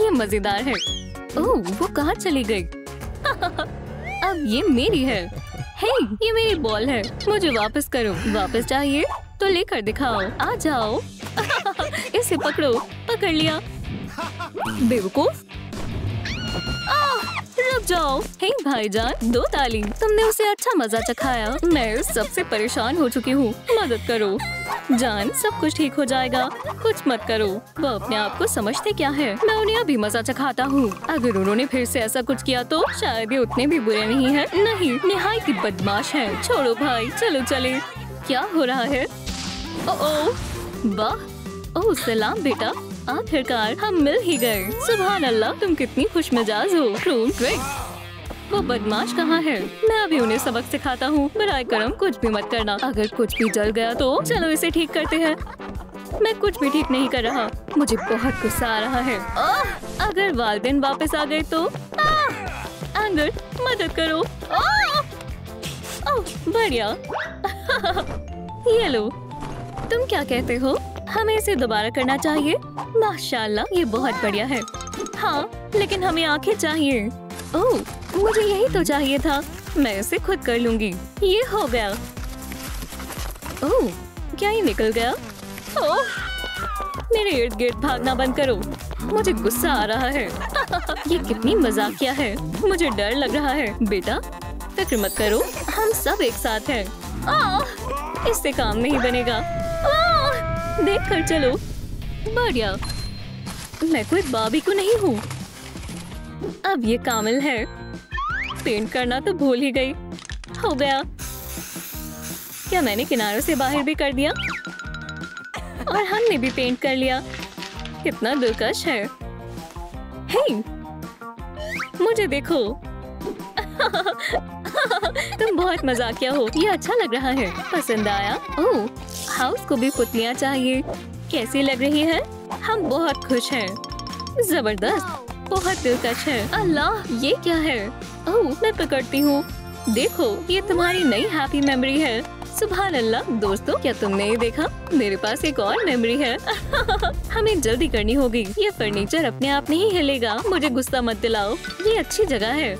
ये मजेदार है। ओह, वो कहाँ चली गई? अब ये मेरी है। हे, ये मेरी बॉल है, मुझे वापस करो। वापस चाहिए तो लेकर दिखाओ। आ जाओ। इसे पकड़ो। पकड़ लिया। बेवकूफ। रुक जाओ। हे भाईजान, दो ताली। तुमने उसे अच्छा मजा चखाया। मैं सबसे परेशान हो चुकी हूँ। मदद करो जान, सब कुछ ठीक हो जाएगा। कुछ मत करो। वो अपने आप को समझते क्या है। मैं उन्हें अभी मजा चखाता हूँ। अगर उन्होंने फिर से ऐसा कुछ किया तो शायद ये उतने भी बुरे नहीं है। नहीं, निहायत ही बदमाश है। छोड़ो भाई, चलो चले। क्या हो रहा है? ओह, वाह। ओह सलाम बेटा, आखिरकार हम मिल ही गए। सुभान अल्लाह, तुम कितनी खुशमिजाज हो। क्रूम ट्रिक। वो बदमाश कहाँ है? मैं अभी उन्हें सबक सिखाता हूँ। बराए करम कुछ भी मत करना। अगर कुछ भी जल गया तो चलो इसे ठीक करते हैं। मैं कुछ भी ठीक नहीं कर रहा। मुझे बहुत गुस्सा आ रहा है। अगर वालिदैन वापस आ गए तो? एंगर, मदद करो। बढ़िया। ये लो। तुम क्या कहते हो? हमें इसे दोबारा करना चाहिए। माशाल्लाह, ये बहुत बढ़िया है। हाँ, लेकिन हमें आंखें चाहिए। ओह, मुझे यही तो चाहिए था। मैं इसे खुद कर लूंगी। ये हो गया। ओह, क्या ये निकल गया? ओह, मेरे इर्द गिर्द भागना बंद करो। मुझे गुस्सा आ रहा है। ये कितनी मजाकिया है। मुझे डर लग रहा है। बेटा फिक्र मत करो, हम सब एक साथ हैं। इससे काम नहीं बनेगा। देख कर चलो। बढ़िया। मैं कोई बाबी को नहीं हूँ। अब ये कामिल है। पेंट करना तो भूल ही गई। हो गया। क्या मैंने किनारों से बाहर भी कर दिया? और हमने भी पेंट कर लिया। कितना दिलकश है। हे, मुझे देखो। तुम बहुत मजाकिया हो। ये अच्छा लग रहा है। पसंद आया? ओह, हाउस को भी पुतलियाँ चाहिए। कैसी लग रही है? हम बहुत खुश हैं। जबरदस्त, बहुत दिलकश है। अल्लाह, ये क्या है? ओह, मैं पकड़ती हूँ। देखो, ये तुम्हारी नई हैप्पी मेमोरी है। सुभान अल्लाह। दोस्तों, क्या तुमने ये देखा? मेरे पास एक और मेमोरी है। हमें जल्दी करनी होगी। ये फर्नीचर अपने आप नहीं हिलेगा। मुझे गुस्सा मत दिलाओ। ये अच्छी जगह है।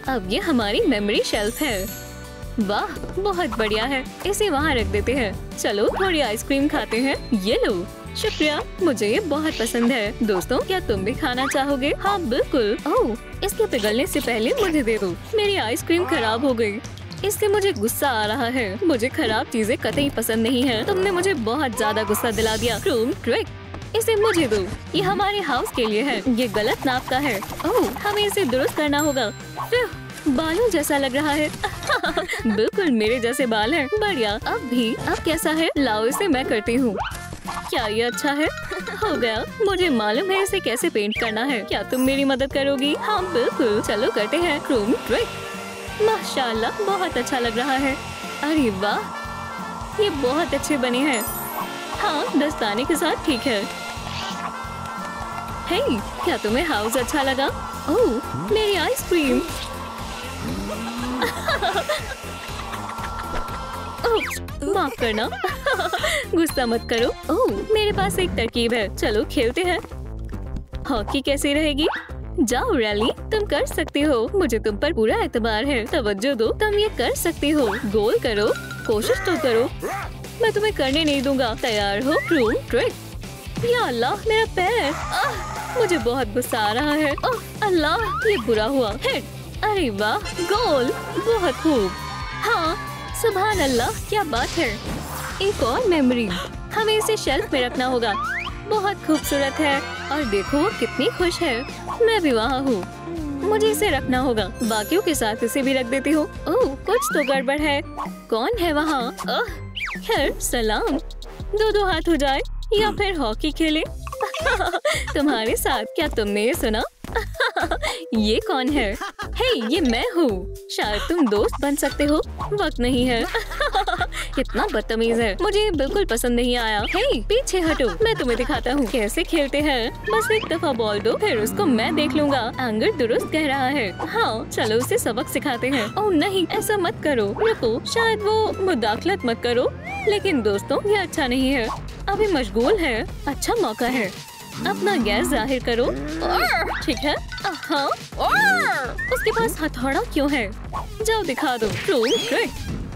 अब ये हमारी मेमोरी शेल्फ है। वाह, बहुत बढ़िया है। इसे वहाँ रख देते हैं। चलो थोड़ी आइसक्रीम खाते हैं। ये लो। शुक्रिया, मुझे ये बहुत पसंद है। दोस्तों, क्या तुम भी खाना चाहोगे? हाँ बिल्कुल। ओह, इसके पिघलने से पहले मुझे दे दो। मेरी आइसक्रीम खराब हो गई। इससे मुझे गुस्सा आ रहा है। मुझे खराब चीजें कतई पसंद नहीं है। तुमने मुझे बहुत ज्यादा गुस्सा दिला दिया। क्रूम ट्रिक। इसे मुझे दो। ये हमारे हाउस के लिए है। ये गलत नाप का है। ओह, हमें इसे दुरुस्त करना होगा। बालों जैसा लग रहा है। बिल्कुल मेरे जैसे बाल हैं। बढ़िया। अब कैसा है? लाओ, इसे मैं करती हूँ। क्या ये अच्छा है? हो गया। मुझे मालूम है इसे कैसे पेंट करना है। क्या तुम मेरी मदद करोगी? हाँ बिल्कुल। चलो करते हैं। क्रूम ट्रिक। माशाल्लाह, बहुत अच्छा लग रहा है। अरे वाह, ये बहुत अच्छे बने हैं। हाँ, दस्ताने के साथ ठीक है। हे, क्या तुम्हें हाउस अच्छा लगा? ओह, मेरी आइसक्रीम। माफ करना। गुस्सा मत करो। ओह, मेरे पास एक तरकीब है। चलो खेलते हैं। हॉकी कैसी रहेगी? जाओ रैली, तुम कर सकती हो। मुझे तुम पर पूरा एतबार है। तवज्जो दो, तुम ये कर सकती हो। गोल करो, कोशिश तो करो। मैं तुम्हें करने नहीं दूंगा। तैयार हो? क्रूम ट्रिक। या अल्लाह, मेरा पैर। मुझे बहुत गुस्सा आ रहा है। ओह अल्लाह, ये बुरा हुआ। हिट। अरे वाह, गोल। बहुत खूब। हाँ, सुभान अल्लाह, क्या बात है। एक और मेमोरी। हमें इसे शेल्फ में रखना होगा। बहुत खूबसूरत है। और देखो वो कितनी खुश है। मैं भी वहाँ हूँ। मुझे इसे रखना होगा। बाकियों के साथ इसे भी रख देती हूँ। ओह, कुछ तो गड़बड़ है। कौन है वहाँ? खैर, सलाम। दो हाथ हो जाए या फिर हॉकी खेले। तुम्हारे साथ। क्या तुमने ये सुना? ये कौन है? हे, ये मैं हूँ। शायद तुम दोस्त बन सकते हो। वक्त नहीं है। कितना बदतमीज है। मुझे ये बिल्कुल पसंद नहीं आया। हे, पीछे हटो, मैं तुम्हें दिखाता हूँ कैसे खेलते हैं। बस एक दफा बॉल दो, फिर उसको मैं देख लूंगा। एंगर दुरुस्त कह रहा है। हाँ, चलो उसे सबक सिखाते हैं। ओह नहीं, ऐसा मत करो। रुको, शायद वो मुदाखलत मत करो। लेकिन दोस्तों, ये अच्छा नहीं है। अभी मशगूल है। अच्छा मौका है। अपना गैस जाहिर करो। ठीक है। हाँ। उसके पास हथौड़ा क्यों है? जाओ दिखा दो।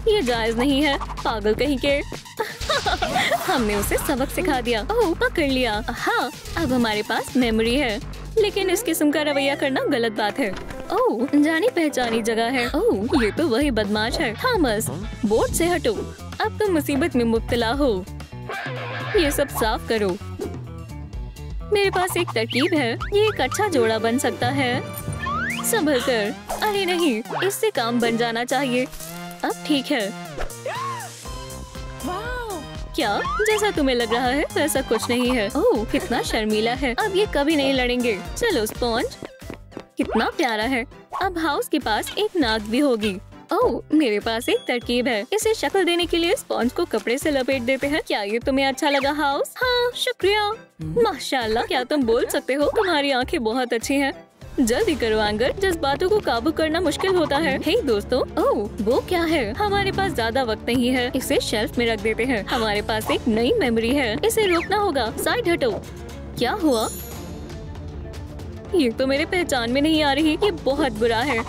ये जायज नहीं है, पागल कहीं के। हमने उसे सबक सिखा दिया। ओह, पकड़ लिया। हाँ, अब हमारे पास मेमोरी है, लेकिन इस किस्म का रवैया करना गलत बात है। ओह, जानी पहचानी जगह है। ओह, ये तो वही बदमाश है। थॉमस, बोर्ड से हटो, अब तुम मुसीबत में मुब्तला हो। ये सब साफ करो। मेरे पास एक तरकीब है, ये एक अच्छा जोड़ा बन सकता है। संभल कर। अरे नहीं, इससे काम बन जाना चाहिए। अब ठीक है। क्या जैसा तुम्हें लग रहा है वैसा कुछ नहीं है। ओह, कितना शर्मीला है। अब ये कभी नहीं लड़ेंगे। चलो स्पॉन्ज, कितना प्यारा है। अब हाउस के पास एक नाक भी होगी। ओह, मेरे पास एक तरकीब है। इसे शक्ल देने के लिए स्पॉन्ज को कपड़े से लपेट देते हैं। क्या ये तुम्हें अच्छा लगा हाउस? हाँ, शुक्रिया। माशाल्लाह, क्या तुम बोल सकते हो? तुम्हारी आंखें बहुत अच्छी हैं। जल्दी करो एंगर, जज्बातों को काबू करना मुश्किल होता है। हे दोस्तों, ओह, वो क्या है? हमारे पास ज्यादा वक्त नहीं है, इसे शेल्फ में रख देते हैं। हमारे पास एक नई मेमोरी है, इसे रोकना होगा। साइड हटो। क्या हुआ? ये तो मेरे पहचान में नहीं आ रही। ये बहुत बुरा है।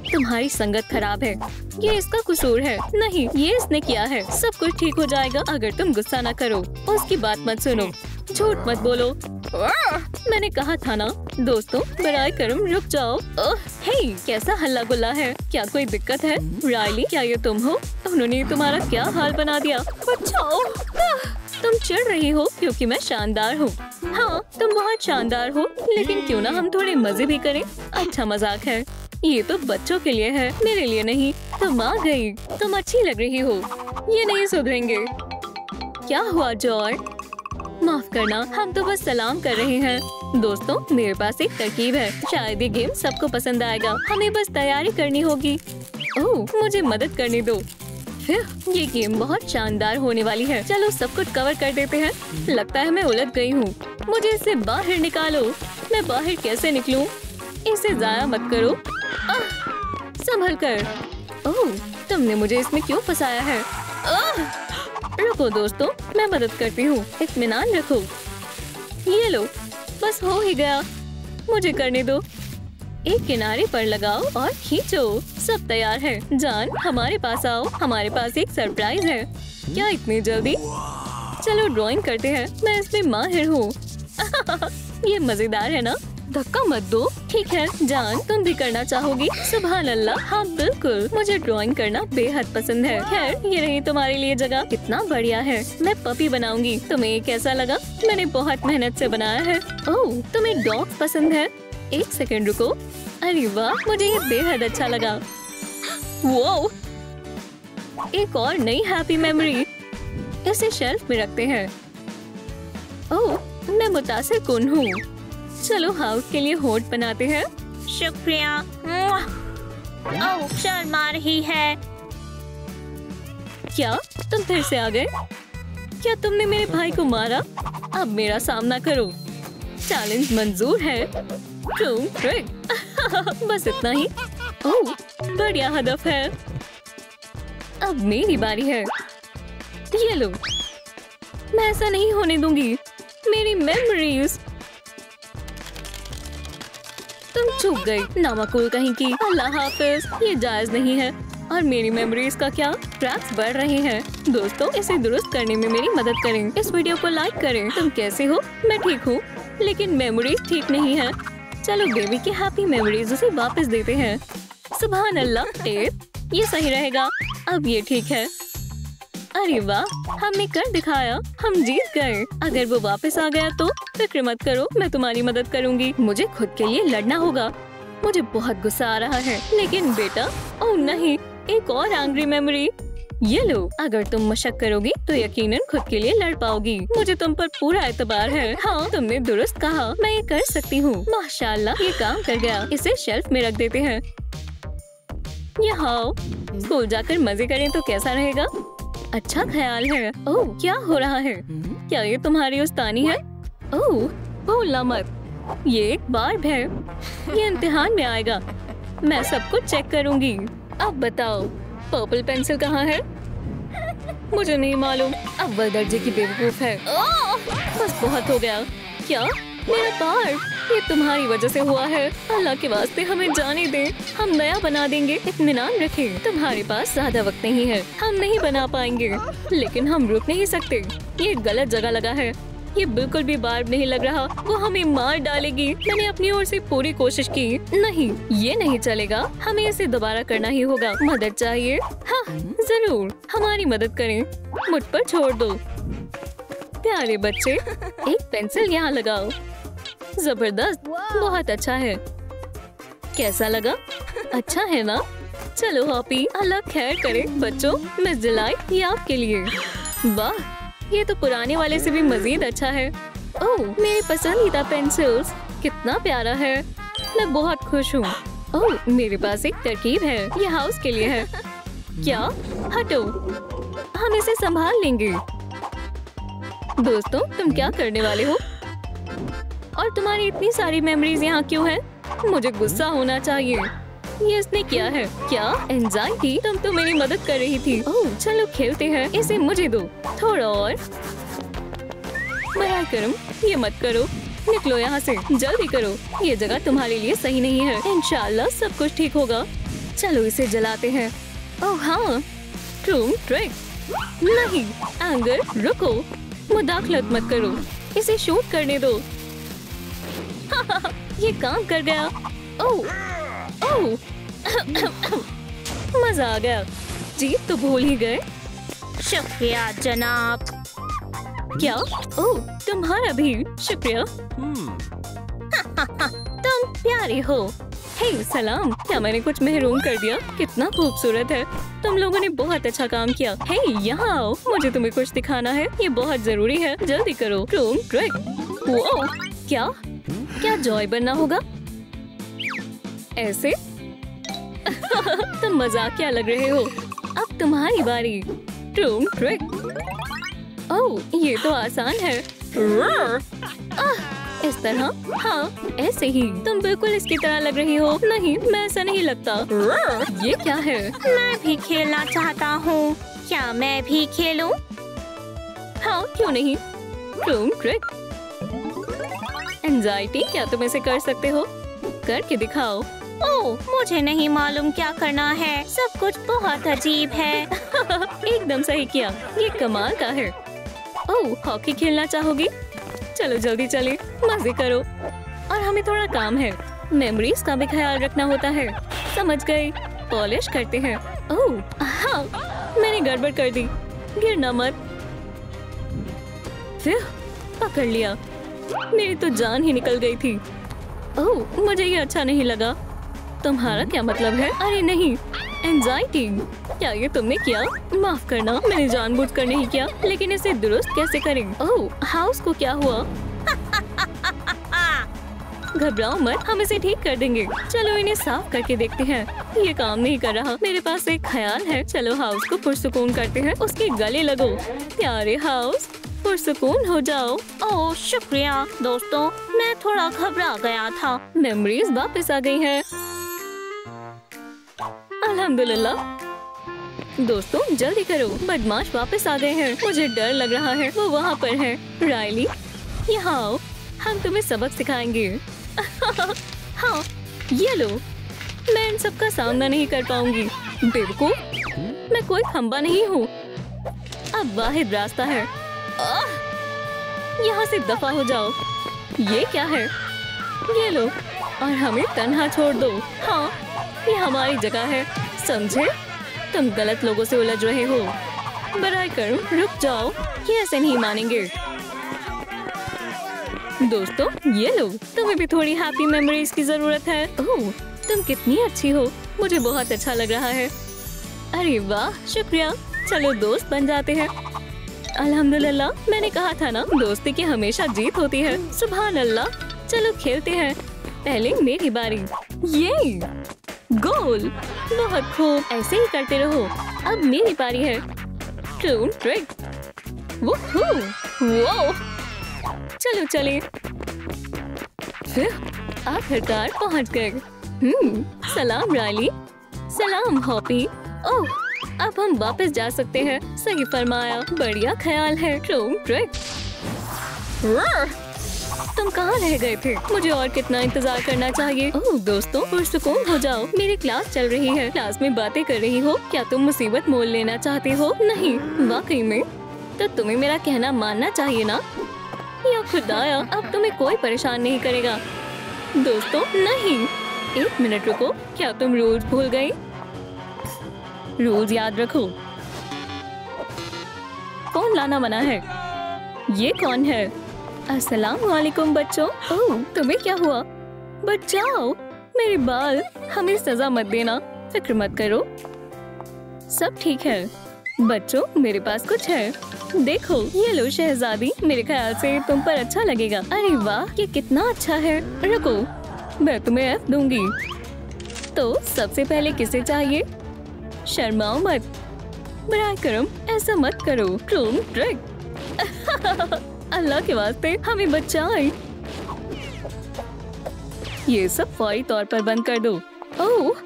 तुम्हारी संगत खराब है। ये इसका कसूर है। नहीं, ये इसने किया है। सब कुछ ठीक हो जाएगा अगर तुम गुस्सा न करो। उसकी बात मत सुनो, झूठ मत बोलो। मैंने कहा था ना। दोस्तों, बराए करम रुक जाओ। हे, कैसा हल्ला गुल्ला है? क्या कोई दिक्कत है? रायली, क्या ये तुम हो? उन्होंने तुम्हारा क्या हाल बना दिया? बचाओ। तुम चिढ़ रही हो क्योंकि मैं शानदार हूँ। हाँ, तुम बहुत शानदार हो, लेकिन क्यों ना हम थोड़े मजे भी करें? अच्छा मजाक है। ये तो बच्चों के लिए है, मेरे लिए नहीं। तुम आ गई। तुम अच्छी लग रही हो। ये नहीं सुधरेंगे। क्या हुआ जॉर्ज? माफ करना, हम तो बस सलाम कर रहे हैं। दोस्तों, मेरे पास एक तरकीब है। शायद ये गेम सबको पसंद आएगा। हमें बस तैयारी करनी होगी। ओह, मुझे मदद करने दो। ये गेम बहुत शानदार होने वाली है। चलो सब कुछ कवर कर देते हैं। लगता है मैं उलझ गई हूँ। मुझे इससे बाहर निकालो। मैं बाहर कैसे निकलूं? इसे जाया मत करो। संभल कर। ओह, तुमने मुझे इसमें क्यों फंसाया है? रुको दोस्तों, मैं मदद करती हूँ। इत्मीनान रखो। ये लो, बस हो ही गया। मुझे करने दो। एक किनारे पर लगाओ और खींचो। सब तैयार है। जान, हमारे पास आओ। हमारे पास एक सरप्राइज है। क्या इतनी जल्दी? चलो ड्राइंग करते हैं। मैं इसमें माहिर हूँ। ये मजेदार है ना? धक्का मत दो। ठीक है जान, तुम भी करना चाहोगी? सुभान अल्लाह, हाँ बिल्कुल। मुझे ड्राइंग करना बेहद पसंद है। खैर, ये रही तुम्हारे लिए जगह। कितना बढ़िया है। मैं पपी बनाऊंगी। तुम्हें ये कैसा लगा? मैंने बहुत मेहनत से बनाया है। ओह, तुम्हें डॉग पसंद है? एक सेकंड रुको। अरे वाह, मुझे ये बेहद अच्छा लगा। वो एक और नई हैप्पी मेमोरी। इसे शेल्फ में रखते हैं। ओह, मैं मुतासिर कौन हूँ। चलो हाउस के लिए होठ बनाते हैं। शुक्रिया। ओह, शर्म आ रही है। क्या तुम फिर से आ गए? क्या तुमने मेरे भाई को मारा? अब मेरा सामना करो। चैलेंज मंजूर है। बस इतना ही। ओह, बढ़िया हदफ है। अब मेरी बारी है। ये लो, मैं ऐसा नहीं होने दूंगी। मेरी मेमोरीज। तुम चूक गई, नामाकुल कहीं की। अल्लाह हाफिज। ये जायज नहीं है। और मेरी मेमोरीज का क्या? क्रैक्स बढ़ रहे हैं। दोस्तों, इसे दुरुस्त करने में मेरी मदद करें। इस वीडियो को लाइक करें। तुम कैसे हो? मैं ठीक हूँ, लेकिन मेमोरीज ठीक नहीं है। चलो बेबी की हैप्पी मेमोरीज उसे वापस देते हैं। सुभान अल्लाह, टेप, ये सही रहेगा। अब ये ठीक है। अरे वाह, हमने कर दिखाया। हम जीत गए। अगर वो वापस आ गया तो फिक्र मत करो, मैं तुम्हारी मदद करूंगी। मुझे खुद के लिए लड़ना होगा। मुझे बहुत गुस्सा आ रहा है, लेकिन बेटा, ओह नहीं, एक और एंग्री मेमोरी। ये लो, अगर तुम मशक करोगी तो यकीनन खुद के लिए लड़ पाओगी। मुझे तुम पर पूरा एतबार है। हाँ, तुमने दुरुस्त कहा, मैं ये कर सकती हूँ। माशाल्लाह, ये काम कर गया। इसे शेल्फ में रख देते हैं। यहाँ स्कूल जाकर मजे करें तो कैसा रहेगा? अच्छा ख्याल है। ओह, क्या हो रहा है? क्या ये तुम्हारी उस्तानी है? ओह, भूलना मत, ये एक बार्ब है। ये इम्तिहान में आएगा। मैं सब कुछ चेक करूंगी। अब बताओ, पर्पल पेंसिल कहाँ है? मुझे नहीं मालूम। अव्वल दर्जे की बेवकूफ है। बस बहुत हो गया। क्या मेरा पैर, ये तुम्हारी वजह से हुआ है। अल्लाह के वास्ते हमें जाने दे, हम नया बना देंगे। इत्मीनान रखें, तुम्हारे पास ज्यादा वक्त नहीं है, हम नहीं बना पाएंगे, लेकिन हम रुक नहीं सकते। ये गलत जगह लगा है, ये बिल्कुल भी बार्ब नहीं लग रहा, वो हमें मार डालेगी। मैंने अपनी ओर से पूरी कोशिश की। नहीं, ये नहीं चलेगा, हमें इसे दोबारा करना ही होगा। मदद चाहिए? हाँ जरूर, हमारी मदद करें, मुझ पर छोड़ दो। प्यारे बच्चे, एक पेंसिल यहाँ लगाओ। जबरदस्त, बहुत अच्छा है। कैसा लगा? अच्छा है ना? चलो हॉपी, अल्लाह खैर करे। बच्चों, मिस डिलाइट, ये आपके लिए। वाह, ये तो पुराने वाले से भी मजीद अच्छा है। ओह, मेरी पसंदीदा पेंसिल्स, कितना प्यारा है। मैं बहुत खुश हूँ। ओह, मेरे पास एक तरकीब है, ये हाउस के लिए है। क्या? हटो, हम इसे संभाल लेंगे। दोस्तों, तुम क्या करने वाले हो? और तुम्हारी इतनी सारी मेमोरीज यहाँ क्यों है? मुझे गुस्सा होना चाहिए। ये इसने किया है। क्या? एंजाइटी, तुम तो मेरी मदद कर रही थी। ओह, चलो खेलते हैं, इसे मुझे दो। थोड़ा और। बराए करम, ये मत करो, निकलो यहाँ से, जल्दी करो, ये जगह तुम्हारे लिए सही नहीं है। इंशाल्लाह सब कुछ ठीक होगा। चलो इसे जलाते हैं। ओह हाँ, ट्रूम ट्रिक। नहीं, एंगर, रुको, मुदाखलत मत करो, इसे शूट करने दो। ये काम कर गया। ओह ओह, मजा आ गया। जीत तो भूल ही गए। शुक्रिया जनाब। क्या? ओह, तुम्हारा भी शुक्रिया। तुम प्यारे हो। हे सलाम, क्या मैंने कुछ महरूम कर दिया? कितना खूबसूरत है, तुम लोगों ने बहुत अच्छा काम किया। हे यहाँ आओ, मुझे तुम्हें कुछ दिखाना है, ये बहुत जरूरी है, जल्दी करो। ट्रूम ट्रिक। वो क्या? क्या जॉय बनना होगा? ऐसे? तुम मजाकिया लग रहे हो। अब तुम्हारी बारी। ट्रूम ट्रिक। ओह, ये तो आसान है। इस तरह? हाँ, ऐसे ही। तुम बिल्कुल इसकी तरह लग रही हो। नहीं, मैं ऐसा नहीं लगता। ये क्या है? मैं भी खेलना चाहता हूँ। क्या मैं भी खेलूं? हाँ, क्यों नहीं। ट्रूम ट्रिक। एंजाइटी, क्या तुम इसे कर सकते हो? करके दिखाओ। ओह, मुझे नहीं मालूम क्या करना है, सब कुछ बहुत अजीब है। एकदम सही किया, ये कमाल का है। ओह, हॉकी खेलना चाहोगी? चलो जल्दी चले, मजे करो। और हमें थोड़ा काम है, मेमोरीज का भी ख्याल रखना होता है। समझ गई, पॉलिश करते हैं। ओह हाँ, मैंने गड़बड़ कर दी, गिरना मत। फिर पकड़ लिया, मेरी तो जान ही निकल गई थी। ओह, मुझे ये अच्छा नहीं लगा। तुम्हारा क्या मतलब है? अरे नहीं, एंजाइटी, क्या ये तुमने किया? माफ करना, मैंने जानबूझकर नहीं किया, लेकिन इसे दुरुस्त कैसे करें? ओह, हाउस को क्या हुआ? घबराओ मत, हम इसे ठीक कर देंगे। चलो इन्हें साफ करके देखते हैं। ये काम नहीं कर रहा। मेरे पास एक ख्याल है, चलो हाउस को पुरसुकून करते हैं। उसके गले लगो। प्यारे हाउस, पुरसुकून हो जाओ। ओह शुक्रिया दोस्तों, मैं थोड़ा घबरा गया था। मेमोरीज वापस आ गई है, अल्हम्दुलिल्लाह। दोस्तों जल्दी करो, बदमाश वापस आ गए हैं। मुझे डर लग रहा है, वो वहाँ पर है। रायली, यहाँ आओ, हम तुम्हें सबक सिखाएंगे। हाँ, ये लो। मैं इन सब का सामना नहीं कर पाऊंगी। बेवकूफ, मैं कोई खंबा नहीं हूँ। अब वाहिद रास्ता है। यहाँ से दफा हो जाओ। ये क्या है? ये लो और हमें तन्हा छोड़ दो। हाँ, ये हमारी जगह है, समझे? तुम गलत लोगों से उलझ रहे हो। बराए करूं, रुक जाओ, ये ऐसे नहीं मानेंगे। दोस्तों ये लो, तुम्हें भी थोड़ी हैप्पी मेमोरीज की जरूरत है। ओह, तुम कितनी अच्छी हो, मुझे बहुत अच्छा लग रहा है। अरे वाह, शुक्रिया। चलो दोस्त बन जाते हैं। अल्हम्दुलिल्लाह, मैंने कहा था ना, दोस्ती की हमेशा जीत होती है। सुभान अल्लाह। चलो खेलते हैं, पहले मेरी बारी। ये गोल, बहुत खूब, ऐसे ही करते रहो। अब मेरी बारी है। ट्रूम ट्रिक। वो चलो चले। फिर आखिरकार पहुंच गए। सलाम रायली। सलाम हॉपी। ओह, अब हम वापस जा सकते हैं। सही फरमाया, बढ़िया ख्याल है। ट्रूम ट्रिक। तुम कहाँ रह गए थे? मुझे और कितना इंतजार करना चाहिए? ओह दोस्तों, पुरसुकून हो जाओ। मेरी क्लास चल रही है, क्लास में बातें कर रही हो। क्या तुम मुसीबत मोल लेना चाहते हो? नहीं, वाकई में? तो तुम्हें मेरा कहना मानना चाहिए ना। या खुदाया, अब तुम्हें कोई परेशान नहीं करेगा। दोस्तों नहीं, 1 मिनट रुको। क्या तुम रूल्स भूल गई? रूल्स याद रखो। फोन लाना मना है। ये कौन है? अस्सलाम वालेकुम बच्चों। ओह, तुम्हें क्या हुआ? बचाओ मेरे बाल। हमें सजा मत देना, फिक्र मत करो, सब ठीक है। बच्चों मेरे पास कुछ है, देखो। ये लो शहजादी, मेरे ख्याल से तुम पर अच्छा लगेगा। अरे वाह, ये कितना अच्छा है। रुको, मैं तुम्हें F दूंगी। तो सबसे पहले किसे चाहिए? शर्माओ मत, बराए करम ऐसा मत करो। Clone trick. अल्लाह के वास्ते हमें बचाए। ये सब फौरी तौर पर बंद कर दो। ओह,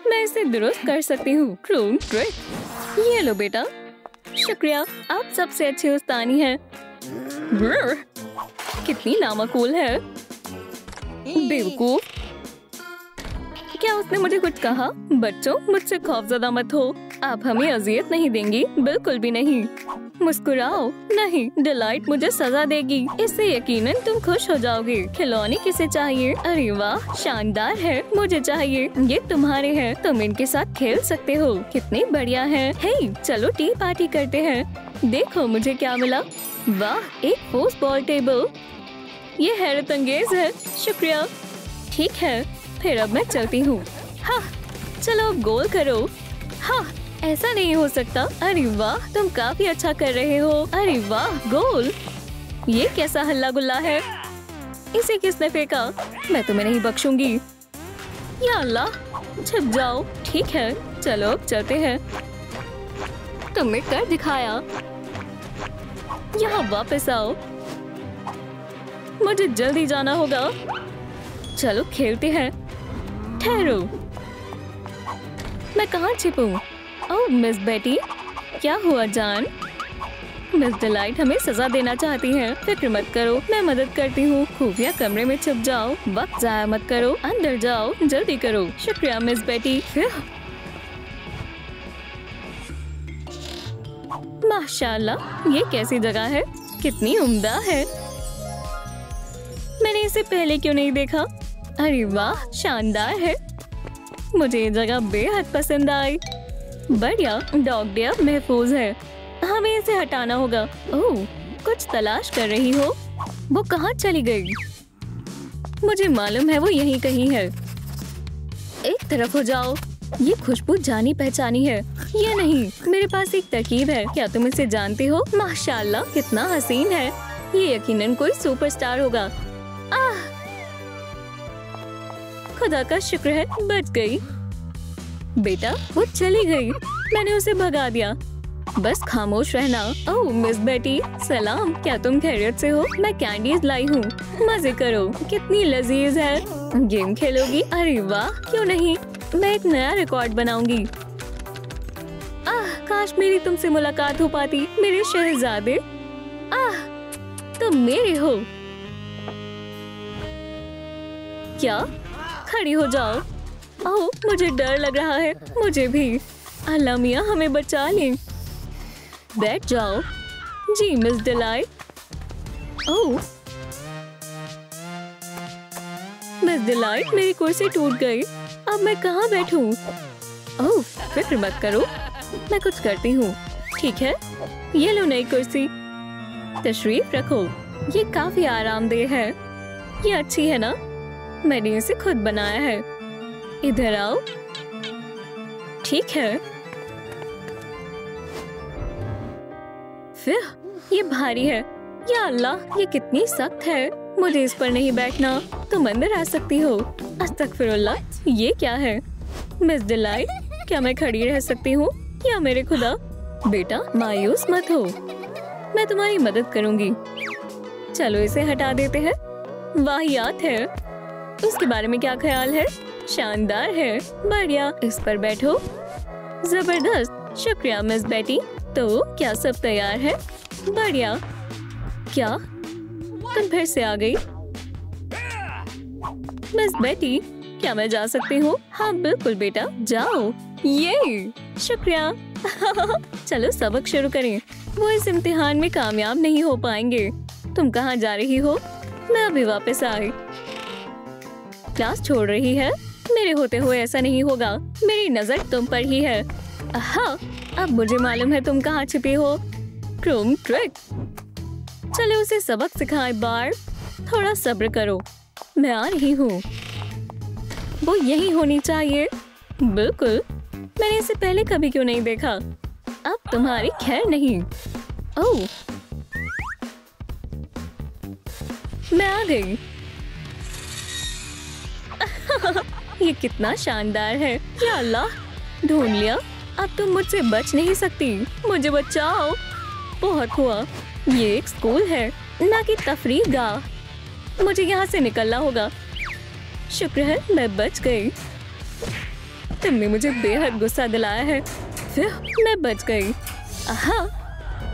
मैं इसे दुरुस्त कर सकती हूँ। Clone trick. ये लो बेटा, शुक्रिया, आप सबसे अच्छे उस्तानी हैं। कितनी नामाकूल है। बेवकूफ, क्या उसने मुझे कुछ कहा? बच्चों मुझसे खौफजदा मत हो, आप हमें अजियत नहीं देंगी, बिल्कुल भी नहीं। मुस्कुराओ। नहीं, डिलाइट मुझे सजा देगी, इससे यकीनन तुम खुश हो जाओगे। खिलौने किसे चाहिए? अरे वाह, शानदार है, मुझे चाहिए। ये तुम्हारे हैं, तुम इनके साथ खेल सकते हो। कितने बढ़िया है। हे, चलो टी पार्टी करते हैं। देखो मुझे क्या मिला। वाह, एक फोर्स बॉल टेबल। ये हैरत अंगेज है। शुक्रिया। ठीक है, फिर अब मैं चलती हूँ। हाँ, चलो अब गोल करो। हाँ, ऐसा नहीं हो सकता। अरे वाह, तुम काफी अच्छा कर रहे हो। अरे वाह, गोल। ये कैसा हल्ला गुल्ला है? इसे किसने फेंका? मैं तुम्हें नहीं बख्शूंगी। या अल्लाह, छिप जाओ। ठीक है, चलो अब चलते हैं। तुमने कर दिखाया। यहाँ वापस आओ, मुझे जल्दी जाना होगा। चलो खेलते हैं। ठहरो, मैं कहाँ छिपूं? ओह मिस बेटी, क्या हुआ जान? मिस डिलाइट हमें सजा देना चाहती हैं। फिक्र मत करो, मैं मदद करती हूँ। खुफिया कमरे में छुप जाओ, वक्त जाया मत करो, अंदर जाओ, जल्दी करो। शुक्रिया मिस बेटी। माशाल्लाह, ये कैसी जगह है, कितनी उम्दा है। मैंने इसे पहले क्यों नहीं देखा? अरे वाह, शानदार है। मुझे ये जगह बेहद पसंद आई। बढ़िया, डॉग डे अब महफूज है। हमें इसे हटाना होगा। ओह, कुछ तलाश कर रही हो? वो कहाँ चली गई? मुझे मालूम है वो यहीं कहीं है। एक तरफ हो जाओ। ये खुशबू जानी पहचानी है। ये नहीं, मेरे पास एक तरकीब है। क्या तुम इसे जानते हो? माशाल्लाह, कितना हसीन है। ये यकीनन कोई सुपरस्टार होगा। आह, खुदा का शुक्र है, बच गई। बेटा, वो चली गई, मैंने उसे भगा दिया। बस खामोश रहना। ओह मिस बेटी, सलाम, क्या तुम खैरियत से हो? मैं कैंडीज लाई हूँ, मजे करो। कितनी लजीज है। गेम खेलोगी? अरे वाह, क्यों नहीं, मैं एक नया रिकॉर्ड बनाऊंगी। आह, काश मेरी तुमसे मुलाकात हो पाती, मेरे शहजादे। आह, तुम मेरे हो। क्या? खड़ी हो जाओ। ओह, मुझे डर लग रहा है। मुझे भी। अल्लाह मियाँ हमें बचा ले। बैठ जाओ। जी मिस डिलाइट। ओह मिस डिलाइट, मेरी कुर्सी टूट गई, अब मैं कहाँ बैठूं? ओह फिक्र मत करो, मैं कुछ करती हूँ। ठीक है, ये लो नई कुर्सी, तशरीफ रखो। ये काफी आरामदेह है। ये अच्छी है ना? मैंने इसे खुद बनाया है। इधर आओ। ठीक है। फिर ये भारी है। या अल्लाह, ये कितनी सख्त है। मुझे इस पर नहीं बैठना। तुम अंदर आ सकती हो। अस्तगफिरुल्लाह, ये क्या है? मिस डिलाइट, क्या मैं खड़ी रह सकती हूँ? या मेरे खुदा। बेटा मायूस मत हो, मैं तुम्हारी मदद करूँगी। चलो इसे हटा देते हैं। वाहियात है। इसके बारे में क्या ख्याल है? शानदार है। बढ़िया, इस पर बैठो। जबरदस्त, शुक्रिया मिस बेटी। तो क्या सब तैयार है? बढ़िया। क्या तुम फिर से आ गई? मिस बेटी, क्या मैं जा सकती हूँ? हाँ बिल्कुल बेटा, जाओ। ये शुक्रिया। चलो सबक शुरू करें। वो इस इम्तिहान में कामयाब नहीं हो पाएंगे। तुम कहाँ जा रही हो? मैं अभी वापस आई। क्लास छोड़ रही है? मेरे होते हुए ऐसा नहीं होगा। मेरी नजर तुम पर ही है। हाँ, अब मुझे मालूम है तुम कहाँ छिपी हो। क्रूम ट्रिक। चलो उसे सबक सिखाएं बार। थोड़ा सब्र करो, मैं आ रही हूँ। वो यही होनी चाहिए। बिल्कुल, मैंने इसे पहले कभी क्यों नहीं देखा। अब तुम्हारी खैर नहीं। ओह, मैं आ गई। ये कितना शानदार है। या अल्लाह, ढूंढ लिया। अब तुम मुझसे बच नहीं सकती। मुझे बचाओ। बहुत हुआ। ये एक स्कूल है, ना कि तफरीह गाह। मुझे यहाँ से निकलना होगा। शुक्र है मैं बच गई। तुमने मुझे बेहद गुस्सा दिलाया है। फिर मैं बच गई। हाँ,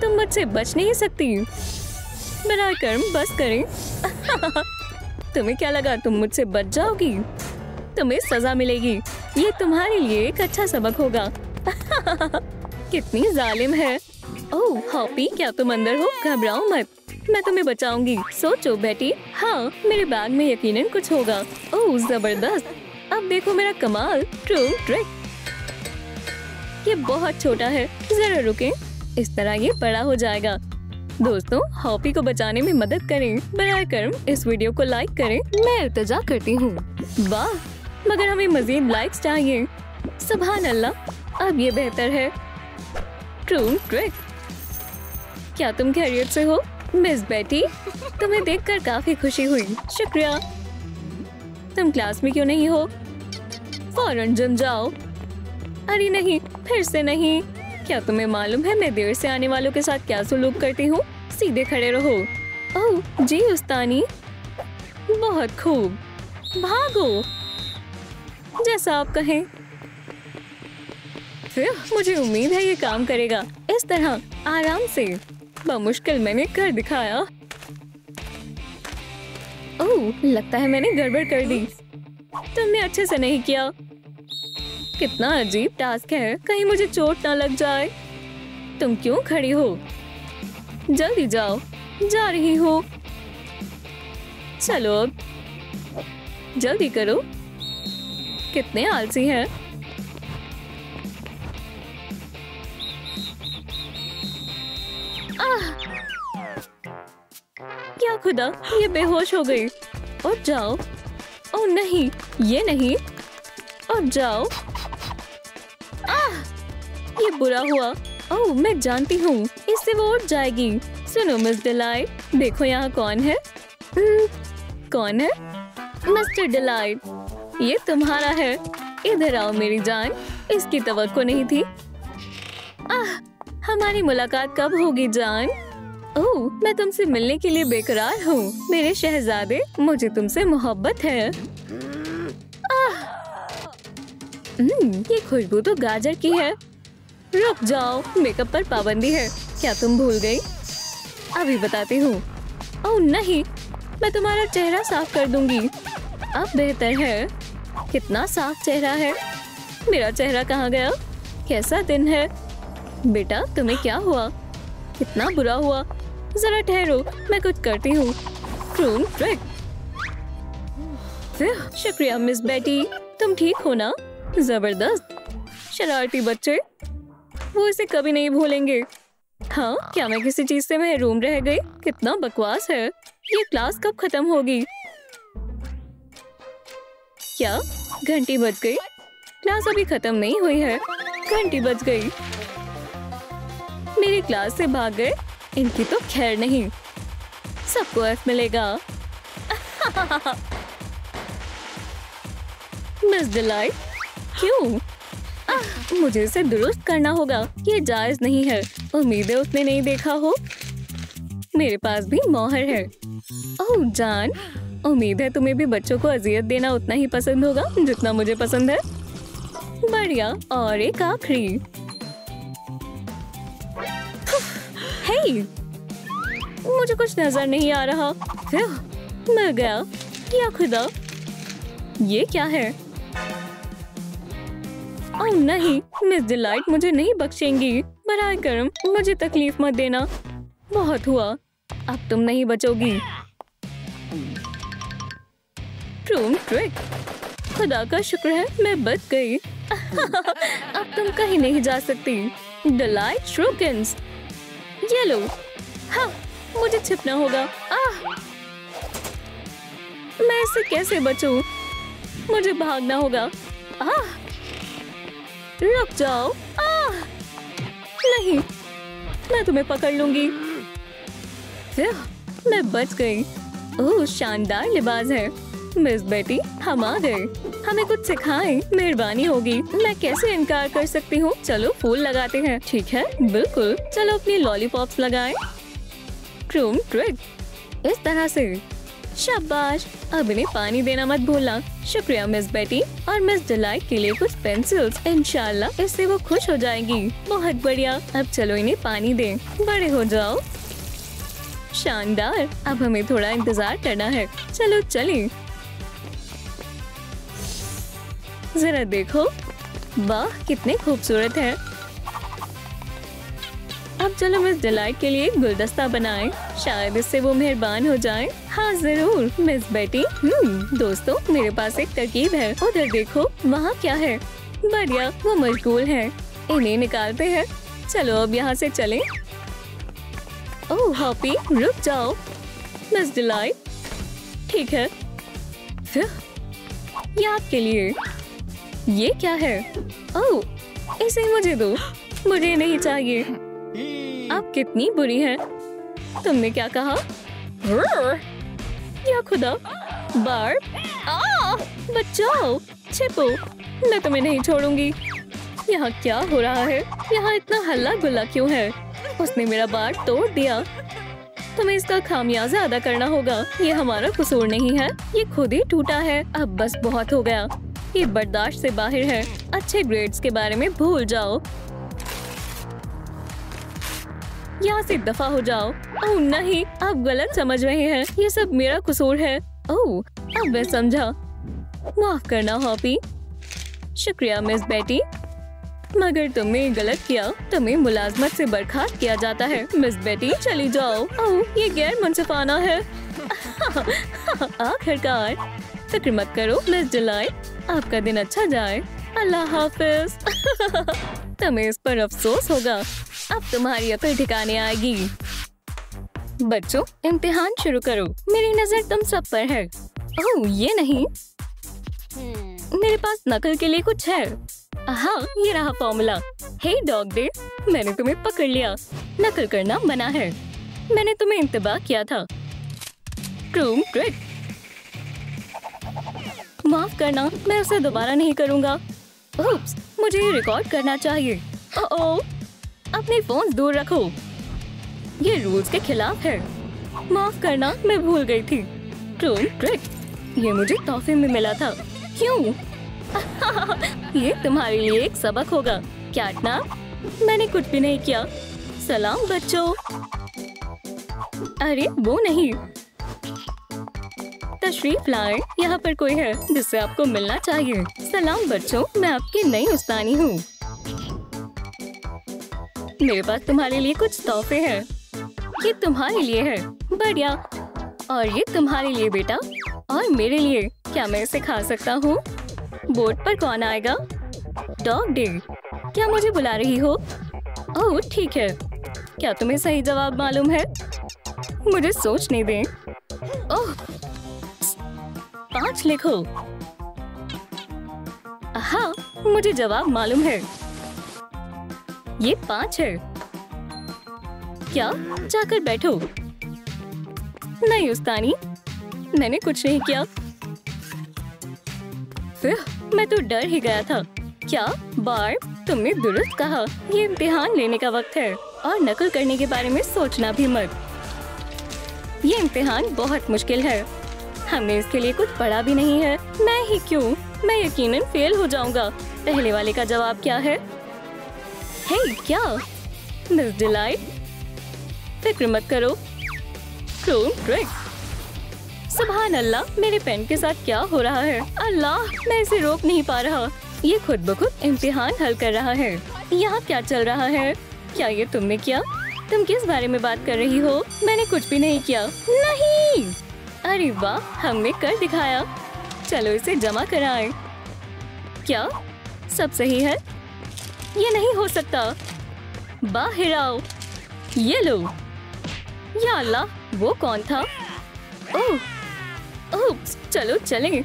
तुम मुझसे बच नहीं सकती। बराए कर्म बस करें। तुम्हें क्या लगा तुम मुझसे बच जाओगी? तुम्हें सजा मिलेगी। ये तुम्हारे लिए एक अच्छा सबक होगा। कितनी जालिम है। ओह हॉपी, क्या तुम अंदर हो? घबराओ मत, मैं तुम्हें बचाऊंगी। सोचो बेटी। हाँ, मेरे बैग में यकीनन कुछ होगा। ओह जबरदस्त। अब देखो मेरा कमाल। True trick. ये बहुत छोटा है, जरा रुकें। इस तरह ये बड़ा हो जाएगा। दोस्तों, हॉपी को बचाने में मदद करें। बराए कर्म इस वीडियो को लाइक करें। मैं इल्तिजा करती हूँ। वाह, मगर हमें मजीद लाइक्स चाहिए। सुभान अल्लाह, अब ये बेहतर है। True trick. क्या तुम खैरियत से हो मिस बेटी? तुम्हें देखकर काफी खुशी हुई। शुक्रिया। तुम क्लास में क्यों नहीं हो? फौरन जिम जाओ। अरे नहीं, फिर से नहीं। क्या तुम्हें मालूम है मैं देर से आने वालों के साथ क्या सुलूक करती हूँ? सीधे खड़े रहो। ओह जी उस्तानी, बहुत खूब। भागो, जैसा आप कहें। फिर मुझे उम्मीद है ये काम करेगा। इस तरह आराम से। बमुश्किल मैंने कर दिखाया। ओह, लगता है मैंने गड़बड़ कर दी। तुमने अच्छे से नहीं किया। कितना अजीब टास्क है, कहीं मुझे चोट ना लग जाए। तुम क्यों खड़ी हो? जल्दी जाओ। जा रही हो। चलो अब जल्दी करो। कितने आलसी हैं। क्या खुदा, ये बेहोश हो गई। और जाओ। ओह नहीं, ये नहीं। और जाओ। ये बुरा हुआ। ओह मैं जानती हूँ, इससे वो उठ जाएगी। सुनो मिस डिलाइट, देखो यहाँ कौन है। कौन है? मिस्टर डिलाइट, ये तुम्हारा है। इधर आओ मेरी जान, इसकी तवक्को नहीं थी। हमारी मुलाकात कब होगी जान? ओह, मैं तुमसे मिलने के लिए बेकरार हूँ मेरे शहजादे। मुझे तुमसे मोहब्बत है। ये खुशबू तो गाजर की है। रुक जाओ, मेकअप पर पाबंदी है। क्या तुम भूल गई? अभी बताती हूँ। ओह नहीं, मैं तुम्हारा चेहरा साफ कर दूंगी। अब बेहतर है। कितना साफ चेहरा है। मेरा चेहरा कहाँ गया? कैसा दिन है बेटा? तुम्हें क्या हुआ? कितना बुरा हुआ। जरा ठहरो, मैं कुछ करती हूँ। क्रूम ट्रिक। शुक्रिया मिस बेटी, तुम ठीक हो ना? जबरदस्त। शरारती बच्चे, वो इसे कभी नहीं भूलेंगे। हाँ, क्या मैं किसी चीज से महरूम रह गई? कितना बकवास है। ये क्लास कब खत्म होगी? क्या घंटी बज गई? क्लास अभी खत्म नहीं हुई है। घंटी बज गई। मेरी क्लास से भाग गए। इनकी तो खैर नहीं। सबको एफ मिलेगा। मिस डिलाइट, क्यों? मुझे इसे दुरुस्त करना होगा। ये जायज नहीं है। उम्मीद है उसने नहीं देखा हो। मेरे पास भी मोहर है। ओह जान, उम्मीद है तुम्हें भी बच्चों को अजियत देना उतना ही पसंद होगा जितना मुझे पसंद है। बढ़िया। और एक आखिरी। हे, मुझे कुछ नजर नहीं आ रहा। मिल गया। या खुदा, ये क्या है? ओह नहीं, मिस डिलाइट मुझे नहीं बख्शेंगी। बराए करम मुझे तकलीफ मत देना। बहुत हुआ, अब तुम नहीं बचोगी। ट्रूम ट्रिक, खुदा का शुक्र है मैं बच गई। अब तुम कहीं नहीं जा सकती। डिलाइट श्रूकिंस, ये लो। हाँ, मुझे छिपना होगा। मैं इससे कैसे बचूं? मुझे भागना होगा। रुक जाओ। नहीं, मैं तुम्हें पकड़ लूंगी। मैं बच गई। ओह, शानदार लिबास है। मिस बेटी, हम आ गए। हमें कुछ सिखाएं, मेहरबानी होगी। मैं कैसे इनकार कर सकती हूँ? चलो फूल लगाते हैं। ठीक है, बिल्कुल। चलो अपनी लॉलीपॉप्स लगाएं। ट्रूम ट्रिक, इस तरह से। शाबाश, अब इन्हें पानी देना मत भूलना। शुक्रिया मिस बेटी। और मिस डिलाइट के लिए कुछ पेंसिल्स। इंशाल्लाह इससे वो खुश हो जाएंगी। बहुत बढ़िया। अब चलो इन्हें पानी दें। बड़े हो जाओ। शानदार। अब हमें थोड़ा इंतजार करना है। चलो चलें। जरा देखो, वाह कितने खूबसूरत है। अब चलो मिस डिलाइट के लिए गुलदस्ता बनाएं। शायद इससे वो मेहरबान हो जाएं। हाँ जरूर मिस बेटी। दोस्तों, मेरे पास एक तरकीब है। उधर देखो, वहाँ क्या है? बढ़िया, वो मशगूल हैं। इन्हें निकालते हैं। चलो अब यहाँ से चलें। ओह हॉपी, रुक जाओ। मिस डिलाइट, ठीक है। ये आपके लिए। ये क्या है? ओह, इसे मुझे दो। मुझे नहीं चाहिए। आप कितनी बुरी हैं। तुमने क्या कहा? या खुदा, बार्ब, बचाओ, छिपो। मैं तुम्हें नहीं छोड़ूंगी। यहाँ क्या हो रहा है? यहाँ इतना हल्ला गुल्ला क्यों है? उसने मेरा बार तोड़ दिया। तुम्हें इसका खामियाजा अदा करना होगा। ये हमारा कसूर नहीं है, ये खुद ही टूटा है। अब बस बहुत हो गया। ये बर्दाश्त से बाहर है। अच्छे ग्रेड्स के बारे में भूल जाओ। यहाँ से दफा हो जाओ। ओह नहीं, आप गलत समझ रहे हैं। ये सब मेरा कसूर है। ओह, अब मैं समझा। माफ करना हॉपी। शुक्रिया मिस बेटी। मगर तुमने गलत किया। तुम्हें मुलाजमत से बर्खास्त किया जाता है। मिस बेटी चली जाओ। ओह, ये गैर मुनसिफाना है। आखिरकार। फिक्र मत करो मिस डिलाइट, आपका दिन अच्छा जाए। अल्लाह हाफिज। तुम्हें इस पर अफसोस होगा। अब तुम्हारी अकल ठिकाने आएगी। बच्चों, इम्तिहान शुरू करो। मेरी नजर तुम सब पर है। ओह ये नहीं, मेरे पास नकल के लिए कुछ है। हाँ, ये रहा फॉर्मूला। हे डॉग डे, मैंने तुम्हें पकड़ लिया। नकल करना मना है। मैंने तुम्हें इंतबाह किया था। ट्रूम ट्रिक। माफ करना, मैं उसे दोबारा नहीं करूँगा। उप्स, मुझे ये रिकॉर्ड करना चाहिए। ओह, अपने फोन दूर रखो। ये रूल्स के खिलाफ है। माफ करना, मैं भूल गई थी। ट्रूम ट्रिक, ये मुझे तोहफे में मिला था। क्यों? ये तुम्हारे लिए एक सबक होगा। कैटना, मैंने कुछ भी नहीं किया। सलाम बच्चों। अरे वो नहीं, तशरीफ लाएं। यहाँ पर कोई है जिससे आपको मिलना चाहिए। सलाम बच्चों, मैं आपकी नई उस्तानी हूँ। मेरे पास तुम्हारे लिए कुछ तोहफे हैं। ये तुम्हारे लिए है। बढ़िया। और ये तुम्हारे लिए बेटा। और मेरे लिए। क्या मैं इसे खा सकता हूँ? बोर्ड पर कौन आएगा? डॉग डे, क्या मुझे बुला रही हो? ओह ठीक है। क्या तुम्हें सही जवाब मालूम है? मुझे सोचने दें। ओह, 5 लिखो। हाँ, मुझे जवाब मालूम है। ये 5 है। क्या? जाकर बैठो। नहीं उस्तानी, मैंने कुछ नहीं किया। फिर मैं तो डर ही गया था। क्या बार्ब, तुमने दुरुस्त कहा। ये इम्तिहान लेने का वक्त है और नकल करने के बारे में सोचना भी मत। ये इम्तिहान बहुत मुश्किल है। हमने इसके लिए कुछ पढ़ा भी नहीं है। मैं ही क्यों, मैं यकीनन फेल हो जाऊंगा। पहले वाले का जवाब क्या है? हे क्या? मिस डिलाइट, फिक्र मत करो। Chrome trick. सुभान अल्लाह, मेरे पेन के साथ क्या हो रहा है? अल्लाह, मैं इसे रोक नहीं पा रहा। ये खुद ब खुद इम्तिहान हल कर रहा है। यहाँ क्या चल रहा है? क्या ये तुमने किया? तुम किस बारे में बात कर रही हो? मैंने कुछ भी नहीं किया। नहीं। अरे वाह, हमने कर दिखाया। चलो इसे जमा कराएं। क्या सब सही है? ये नहीं हो सकता। बाहर आओ। ये लो। या अल्लाह, वो कौन था? ओह, चलो चलें।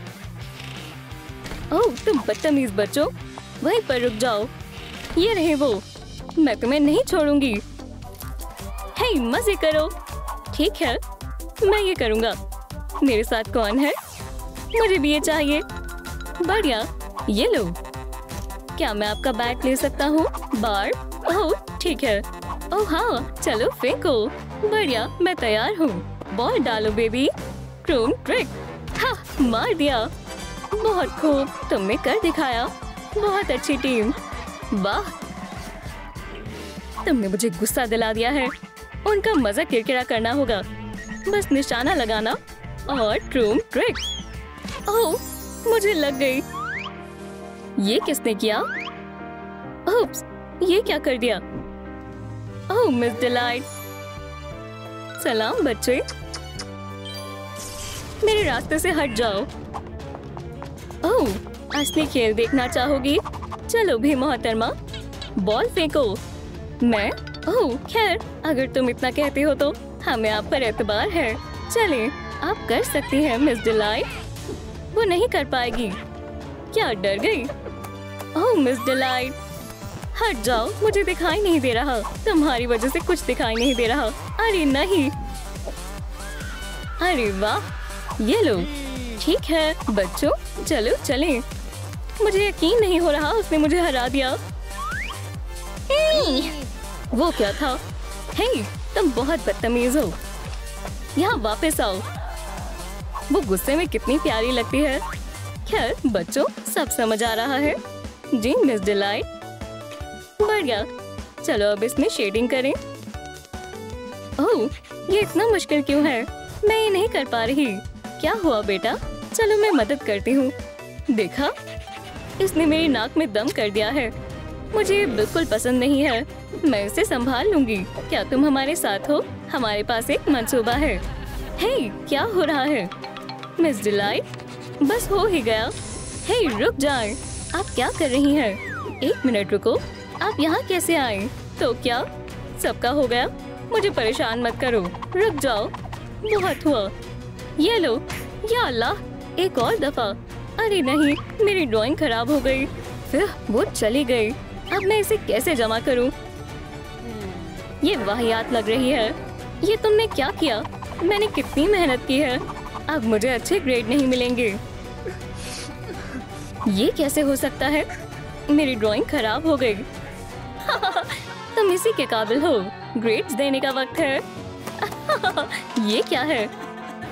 ओह, तुम बदतमीज बच्चों, वहीं पर रुक जाओ। ये रहे वो। मैं तुम्हें नहीं छोड़ूंगी। हे, मजे करो। ठीक है, मैं ये करूँगा। मेरे साथ कौन है? मुझे भी ये चाहिए। बढ़िया, ये लो। क्या मैं आपका बैग ले सकता हूँ? बार? ओह, ठीक है। ओह हाँ, चलो फेंको। बढ़िया, मैं तैयार हूँ। बॉल डालो बेबी। Chrome trick. हाँ, मार दिया। बहुत खूब, तुमने कर दिखाया। बहुत अच्छी टीम। वाह, तुमने मुझे गुस्सा दिला दिया है। उनका मजा किरकिरा करना होगा। बस निशाना लगाना और क्रोम ट्रिक। ओह, मुझे लग गई। ये किसने किया? ओप्स, ये क्या कर दिया? ओह, मिस डिलाइट। सलाम बच्चे, मेरे रास्ते से हट जाओ। ओह, असली खेल देखना चाहोगी? चलो भी मोहतरमा, बॉल फेंको। मैं? ओह खैर, अगर तुम इतना कहती हो तो हमें आप पर एतबार है। चलें, आप कर सकती हैं मिस डिलाइट। वो नहीं कर पाएगी। क्या डर गई? ओह मिस डिलाइट, हट जाओ, मुझे दिखाई नहीं दे रहा। तुम्हारी वजह से कुछ दिखाई नहीं दे रहा। अरे नहीं। अरे वाह, ये लो। ठीक है बच्चों, चलो चलें। मुझे यकीन नहीं हो रहा, उसने मुझे हरा दिया। वो क्या था? हे, तुम बहुत बदतमीज हो। यहाँ वापस आओ। वो गुस्से में कितनी प्यारी लगती है। खैर बच्चों, सब समझ आ रहा है। जी मिस डिलाइट। बढ़िया, चलो अब इसमें शेडिंग करें। ओह, ये इतना मुश्किल क्यों है? मैं ये नहीं कर पा रही। क्या हुआ बेटा? चलो मैं मदद करती हूँ। देखा, इसने मेरी नाक में दम कर दिया है। मुझे बिल्कुल पसंद नहीं है। मैं इसे संभाल लूंगी। क्या तुम हमारे साथ हो? हमारे पास एक मंसूबा है। हे, क्या हो रहा है? मिस डिलाइट, बस हो ही गया। हे, रुक जाएं। आप क्या कर रही हैं? एक मिनट रुको, आप यहाँ कैसे आए? तो क्या सबका हो गया? मुझे परेशान मत करो, रुक जाओ। बहुत हुआ। ये लो। या अल्लाह, एक और दफा। अरे नहीं, मेरी ड्राइंग खराब हो गई। फिर वो चली गई। अब मैं इसे कैसे जमा करूं? ये वाहियात लग रही है। ये तुमने क्या किया? मैंने कितनी मेहनत की है। अब मुझे अच्छे ग्रेड नहीं मिलेंगे। ये कैसे हो सकता है? मेरी ड्राइंग खराब हो गई। तुम इसी के काबिल हो। ग्रेड्स देने का वक्त है। ये क्या है?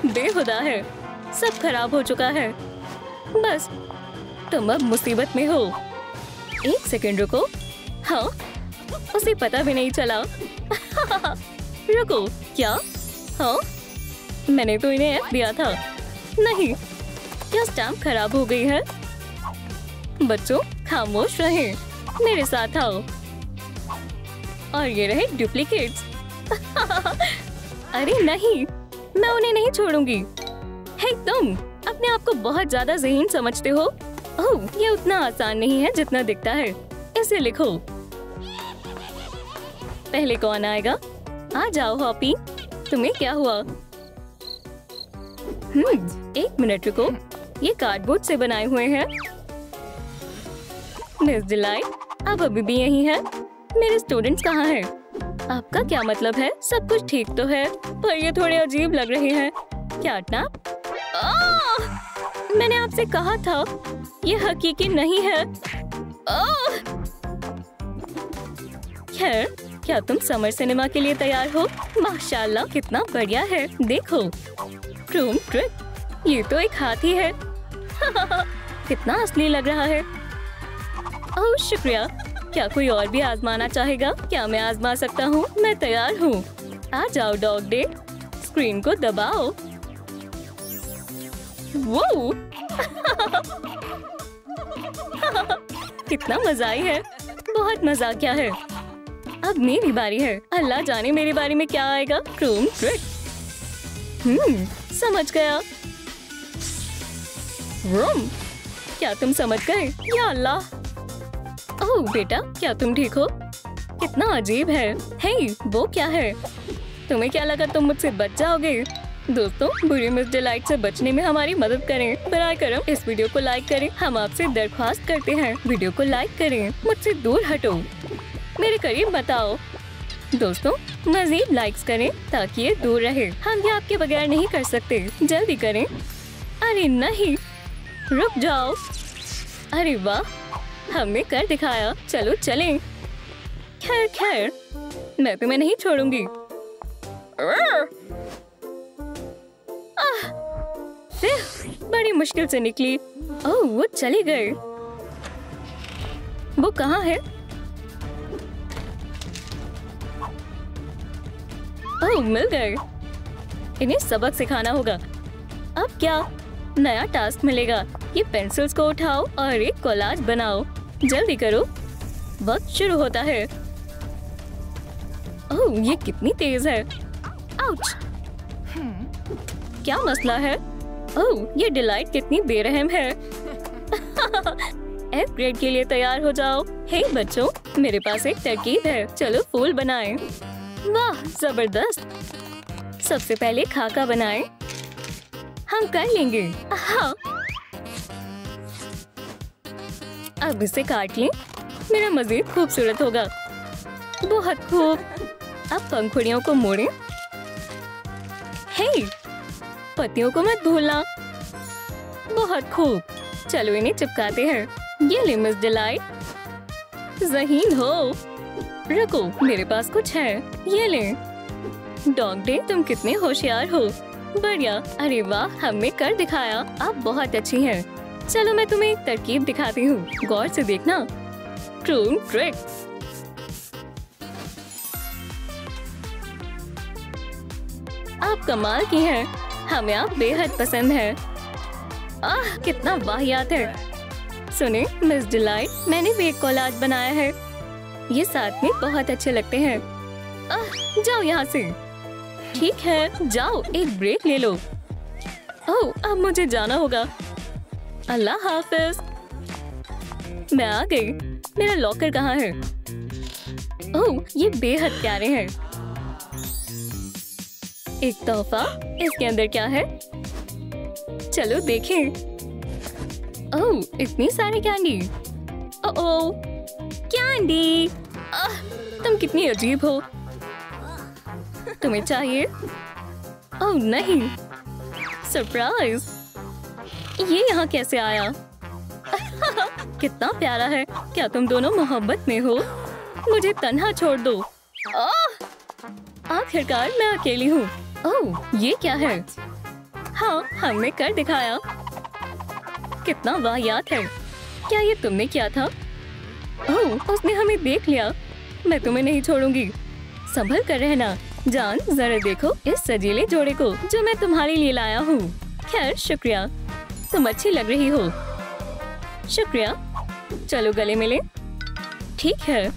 बेहुदा है। सब खराब हो चुका है। बस, तुम अब मुसीबत में हो। एक सेकंड रुको। हाँ, उसे पता भी नहीं चला। रुको, क्या? हाँ, मैंने तो इन्हें F दिया था। नहीं, क्या स्टैम्प खराब हो गई है? बच्चों खामोश रहें, मेरे साथ आओ। और ये रहे डुप्लीकेट्स। अरे नहीं, मैं उन्हें नहीं छोड़ूंगी। हे तुम, अपने आप को बहुत ज्यादा ज़हीन समझते हो। ओह, ये उतना आसान नहीं है जितना दिखता है। इसे लिखो। पहले कौन आएगा? आ जाओ हॉपी। तुम्हें क्या हुआ? एक मिनट रुको, ये कार्डबोर्ड से बनाए हुए हैं। मिस डिलाइट, आप अभी भी यही हैं? मेरे स्टूडेंट्स कहाँ हैं? आपका क्या मतलब है? सब कुछ ठीक तो है, पर ये थोड़े अजीब लग रहे हैं। क्या ना? मैंने आपसे कहा था, ये हकीकी नहीं है। खैर, क्या तुम समर सिनेमा के लिए तैयार हो? माशाल्लाह, कितना बढ़िया है। देखो, क्रोम ट्रिक, ये तो एक हाथी है। कितना असली लग रहा है। ओह शुक्रिया। क्या कोई और भी आजमाना चाहेगा? क्या मैं आजमा सकता हूँ? मैं तैयार हूँ। आ जाओ डॉग डे। स्क्रीन को दबाओ। वो कितना मजाई है, बहुत मजाकिया है। अब मेरी बारी है। अल्लाह जाने मेरे बारे में क्या आएगा। क्रूम ट्रिक। समझ गया। रूम, क्या तुम समझ गए? या अल्लाह। ओह बेटा, क्या तुम ठीक हो? कितना अजीब है। हे, वो क्या है? तुम्हें क्या लगा तुम मुझसे बच जाओगे? दोस्तों, बुरी मिस डिलाइट से बचने में हमारी मदद करें। बराए करम इस वीडियो को लाइक करें। हम आपसे दरख्वास्त करते हैं, वीडियो को लाइक करें। मुझसे दूर हटो, मेरे करीब बताओ। दोस्तों, मजीद लाइक्स करें ताकि ये दूर रहे। हम ये आपके बगैर नहीं कर सकते, जल्दी करें। अरे नहीं, रुक जाओ। अरे वाह, हमने कर दिखाया। चलो चलें। खैर खैर, मैं तुम्हें नहीं छोड़ूंगी। बड़ी मुश्किल से निकली। ओह, वो चले गए। वो कहाँ है? ओह, मिल गए। इन्हें सबक सिखाना होगा। अब क्या नया टास्क मिलेगा? ये पेंसिल्स को उठाओ और एक कोलाज बनाओ। जल्दी करो, वक्त शुरू होता है। ओह, ये कितनी तेज है। आउच! क्या मसला है? ओह, ये डिलाइट कितनी बेरहम है। एफ ग्रेड के लिए तैयार हो जाओ। हे बच्चों, मेरे पास एक तरकीब है। चलो फूल बनाएं। वाह, जबरदस्त। सबसे पहले खाका बनाएं। हम कर लेंगे। हाँ। अब इसे काट लें। मेरा मजीद खूबसूरत होगा। बहुत खूब। अब पंखुड़ियों को मोड़ें। हे, पत्तियों को मत भूलना। बहुत खूब। चलो इन्हें चिपकाते हैं। ये ले मिस डिलाइट। ज़हीन हो। रुको, मेरे पास कुछ है। ये ले। डॉग डे, तुम कितने होशियार हो। बढ़िया। अरे वाह, हमने कर दिखाया। आप बहुत अच्छी हैं। चलो मैं तुम्हें एक तरकीब दिखाती हूँ, गौर से देखना। क्रूम ट्रिक। आप कमाल की हैं। हमें आप बेहद पसंद है। आह, कितना वाहियात है। सुने मिस डिलाइट, मैंने भी एक कोलाज बनाया है। ये साथ में बहुत अच्छे लगते हैं। आह, जाओ यहाँ से। ठीक है, जाओ एक ब्रेक ले लो। ओह, अब मुझे जाना होगा। अल्लाह हाफिज। मैं आ गई। मेरा लॉकर कहाँ है? ओह, ये बेहद प्यारे हैं। एक तोहफा। इसके अंदर क्या है? चलो देखें। ओह, इतनी सारी कैंडी। ओह, कैंडी। तुम कितनी अजीब हो। तुम्हें चाहिए? ओह नहीं, सरप्राइज। ये यहाँ कैसे आया? कितना प्यारा है। क्या तुम दोनों मोहब्बत में हो? मुझे तन्हा छोड़ दो। आखिरकार मैं अकेली हूँ। ओह, ये क्या है? हाँ, हमने कर दिखाया। कितना वाहियात है। क्या ये तुमने किया था? ओह, उसने हमें देख लिया। मैं तुम्हें नहीं छोड़ूंगी। संभल कर रहना। जान, जरा देखो इस सजीले जोड़े को जो मैं तुम्हारे लिए लाया हूँ। खैर, शुक्रिया। तुम अच्छी लग रही हो। शुक्रिया। चलो गले मिले। ठीक है।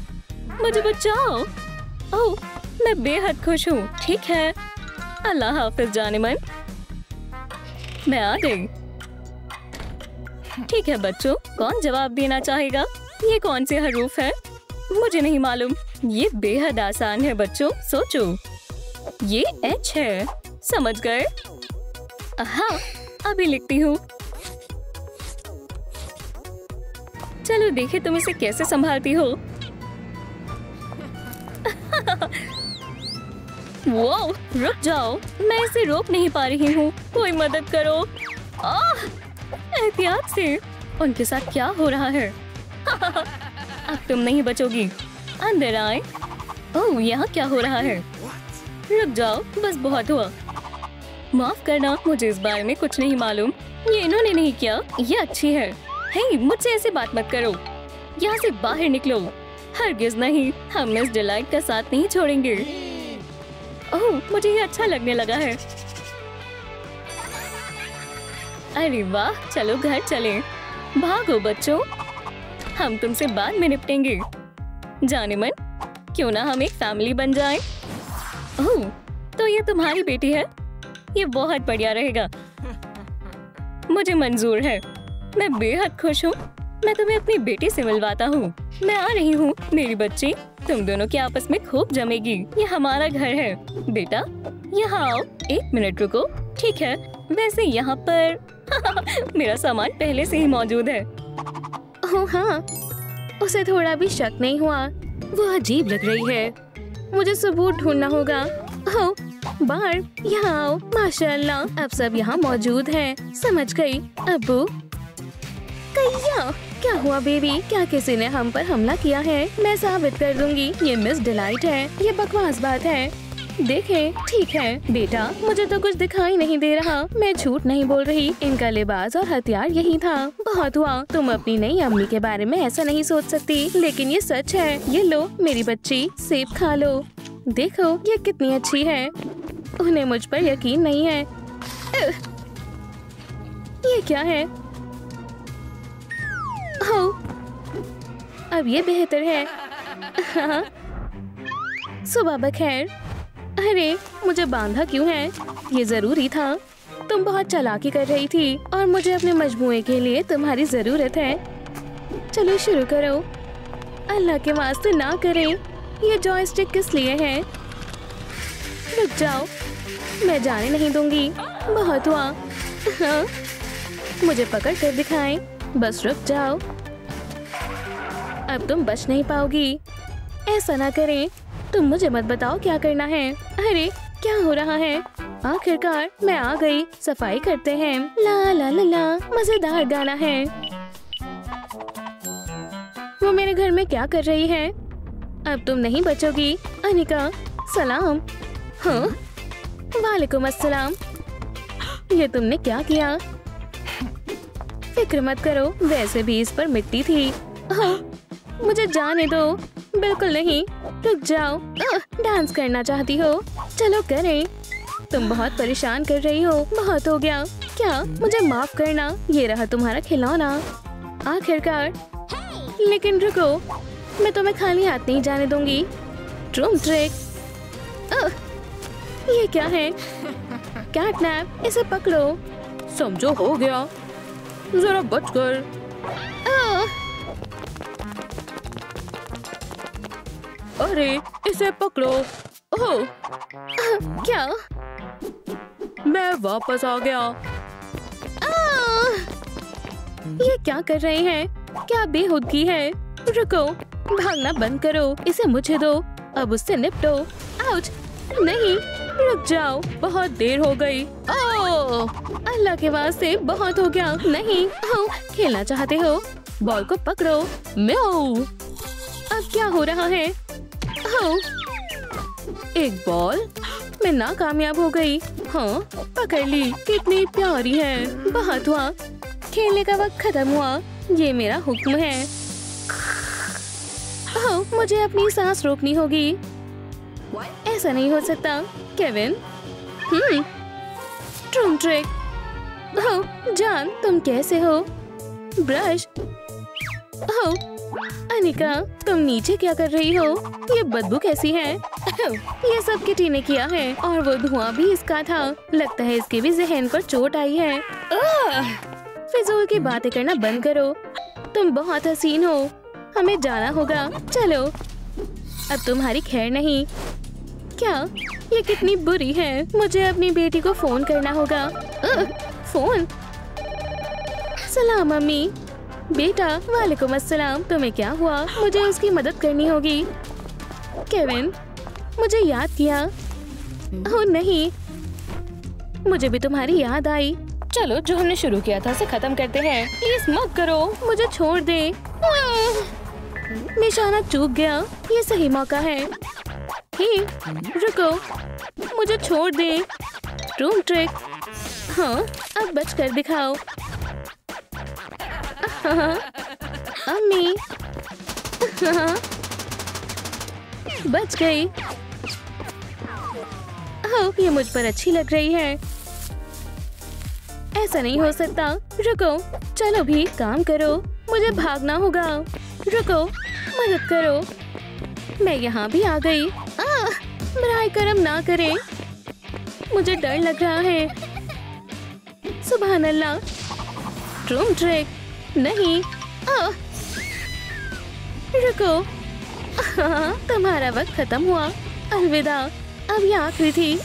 मुझे बचाओ। ओह, मैं बेहद खुश हूँ। ठीक है। अल्लाह हाफिज जाने मन। मैं आ गई। ठीक है बच्चों, कौन जवाब देना चाहेगा? ये कौन से हरूफ है? मुझे नहीं मालूम। ये बेहद आसान है बच्चों, सोचो। ये एच है। समझ गए? हाँ, अभी लिखती हूँ। चलो देखे तुम इसे कैसे संभालती हो। वो, रुक जाओ। मैं इसे रोक नहीं पा रही हूँ। कोई मदद करो। एहतियात से। उनके साथ क्या हो रहा है? अब तुम नहीं बचोगी। अंदर आए। ओह, यहाँ क्या हो रहा है? रुक जाओ, बस बहुत हुआ। माफ करना, मुझे इस बारे में कुछ नहीं मालूम। ये इन्होंने नहीं किया। ये अच्छी है। हे, मुझसे ऐसे बात मत करो। यहाँ से बाहर निकलो। हरगिज नहीं, हम मिस डिलाइट का साथ नहीं छोड़ेंगे। ओह, मुझे ये अच्छा लगने लगा है। अरे वाह, चलो घर चलें। भागो बच्चों, हम तुमसे बाद में निपटेंगे। जाने मन, क्यों ना हम एक फैमिली बन जाएं? ओह, तो ये तुम्हारी बेटी है? ये बहुत बढ़िया रहेगा। मुझे मंजूर है। मैं बेहद खुश हूँ। मैं तुम्हें अपनी बेटी से मिलवाता हूँ। मैं आ रही हूँ मेरी बच्ची। तुम दोनों की आपस में खूब जमेगी। ये हमारा घर है। बेटा, यहाँ आओ। 1 मिनट रुको। ठीक है, वैसे यहाँ पर मेरा सामान पहले से ही मौजूद है। ओह हाँ, उसे थोड़ा भी शक नहीं हुआ। वो अजीब लग रही है। मुझे सबूत ढूंढना होगा। ओह बार्ब, यहाँ आओ। माशाअल्लाह, अब सब यहाँ मौजूद हैं। समझ गई। अब्बू, कहिया, क्या हुआ बेबी? क्या किसी ने हम पर हमला किया है? मैं साबित कर दूंगी। ये मिस डिलाइट है। ये बकवास बात है। देखें, ठीक है बेटा, मुझे तो कुछ दिखाई नहीं दे रहा। मैं झूठ नहीं बोल रही। इनका लिबास और हथियार यही था। बहुत हुआ। तुम अपनी नई अम्मी के बारे में ऐसा नहीं सोच सकती, लेकिन ये सच है। ये लो मेरी बच्ची, सेब खा लो। देखो ये कितनी अच्छी है। उन्हें मुझ पर यकीन नहीं है। ये क्या है? अब ये बेहतर है। हाँ। सुबह बखैर। अरे, मुझे बांधा क्यों है? ये जरूरी था। तुम बहुत चालाकी कर रही थी और मुझे अपने मजमूए के लिए तुम्हारी जरूरत है। चलो शुरू करो। अल्लाह के वास्ते ना करें। ये जॉयस्टिक किस लिए है? रुक जाओ, मैं जाने नहीं दूंगी। बहुत हुआ। हाँ, मुझे पकड़ कर दिखाएं। बस रुक जाओ। अब तुम बच नहीं पाओगी। ऐसा ना करें। तुम मुझे मत बताओ क्या करना है। अरे, क्या हो रहा है? आखिरकार मैं आ गई। सफाई करते हैं। ला ला ला ला, मजेदार गाना है। वो मेरे घर में क्या कर रही है? अब तुम नहीं बचोगी। अनिका, सलाम। हाँ, वालेकुम अस्सलाम। ये तुमने क्या किया? फिक्र मत करो, वैसे भी इस पर मिट्टी थी। हाँ, मुझे जाने दो। बिल्कुल नहीं। रुक जाओ। डांस करना चाहती हो? चलो करें। तुम बहुत परेशान कर रही हो। बहुत हो गया। क्या? मुझे माफ करना। ये रहा तुम्हारा खिलौना। आखिरकार। लेकिन रुको, मैं तुम्हें खाली हाथ नहीं जाने दूंगी। ट्रूम ट्रिक। ये क्या है? कैटनैप। इसे पकड़ो। समझो हो गया। जरा बचकर। अरे, इसे पकड़ो। ओह, क्या? मैं वापस आ गया। ये क्या कर रहे हैं? क्या बेहूदगी है? रुको, भागना बंद करो। इसे मुझे दो। अब उससे निपटो। आउच! नहीं, रुक जाओ। बहुत देर हो गई। ओह, अल्लाह के वास्ते, बहुत हो गया। नहीं, खेलना चाहते हो? बॉल को पकड़ो। म्याऊ। अब क्या हो रहा है? एक बॉल। मैं नाकामयाब हो गई। हाँ, पकड़ ली। कितनी प्यारी है। बहुत हुआ। खेलने का वक्त खत्म हुआ। ये मेरा हुक्म है। मुझे अपनी सांस रोकनी होगी। ऐसा नहीं हो सकता। केविन। ट्रूम ट्रिक। जान, तुम कैसे हो? ब्रश। अनिका, तुम नीचे क्या कर रही हो? ये बदबू कैसी है? ये सब किटी ने किया है और वो धुआं भी इसका था। लगता है इसके भी जहन पर चोट आई है। फिजूल की बातें करना बंद करो। तुम बहुत हसीन हो। हमें जाना होगा। चलो। अब तुम्हारी खैर नहीं। क्या? ये कितनी बुरी है। मुझे अपनी बेटी को फोन करना होगा। फोन। सलाम अम्मी। बेटा, वालेकुम अस्सलाम। तुम्हें क्या हुआ? मुझे उसकी मदद करनी होगी। केविन, मुझे याद किया। ओह नहीं, मुझे भी तुम्हारी याद आई। चलो, जो हमने शुरू किया था उसे खत्म करते हैं। प्लीज मत करो। मुझे छोड़ दे। निशाना चूक गया। ये सही मौका है। ही, रुको, मुझे छोड़ दे। ट्रूम ट्रिक। हाँ, अब बच कर दिखाओ। अम्मी। बच गई। ओह, ये मुझ पर अच्छी लग रही है। ऐसा नहीं हो सकता। रुको, चलो भी काम करो, मुझे भागना होगा। रुको, मदद करो। मैं यहाँ भी आ गई। बराए करम ना करें, मुझे डर लग रहा है। सुभान अल्लाह। ट्रूम ट्रिक नहीं। रुको, तुम्हारा वक्त खत्म हुआ। अलविदा, अब ये आखिरी थी।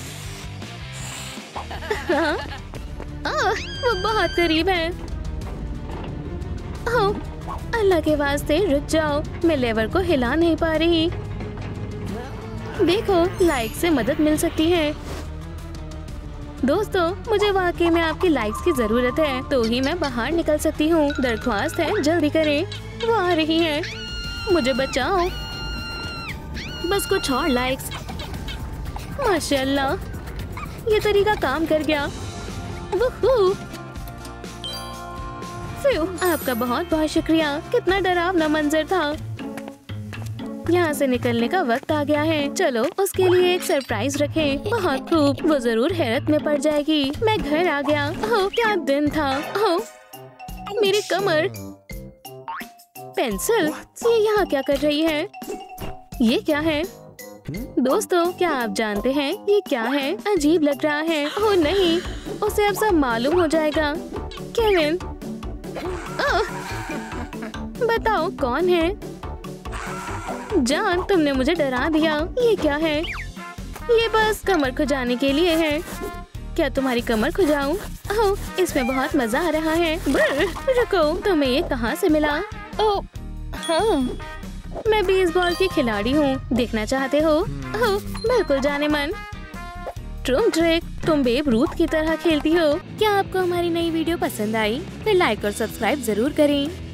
वो बहुत करीब है। ओह, अल्लाह के वास्ते रुक जाओ, मैं लेवर को हिला नहीं पा रही। देखो, लाइक से मदद मिल सकती है। दोस्तों, मुझे वाकई में आपकी लाइक्स की जरूरत है, तो ही मैं बाहर निकल सकती हूँ। दरख्वास्त है, जल्दी करें, वो आ रही है। मुझे बचाओ, बस कुछ और लाइक्स। माशाल्लाह, ये तरीका काम कर गया। वूहू! आपका बहुत बहुत शुक्रिया। कितना डरावना मंजर था। यहाँ से निकलने का वक्त आ गया है। चलो उसके लिए एक सरप्राइज रखें। बहुत खूब, वो जरूर हैरत में पड़ जाएगी। मैं घर आ गया। ओह, क्या दिन था। ओह, मेरी कमर। पेंसिल, ये यहाँ क्या कर रही है? ये क्या है? दोस्तों, क्या आप जानते हैं ये क्या है? अजीब लग रहा है। ओह नहीं, उसे अब सब मालूम हो जाएगा। केविन, बताओ कौन है? जान, तुमने मुझे डरा दिया। ये क्या है? ये बस कमर खुजाने के लिए है। क्या तुम्हारी कमर खुजाऊं? ओह, इसमें बहुत मजा आ रहा है। रुको, तुम्हें ये कहाँ से मिला? ओह हाँ, मैं बेसबॉल की खिलाड़ी हूँ। देखना चाहते हो? ओह, बिल्कुल जाने मन। ट्रूम ट्रिक, तुम बेब रूथ की तरह खेलती हो। क्या आपको हमारी नई वीडियो पसंद आई? फिर लाइक और सब्सक्राइब जरूर करें।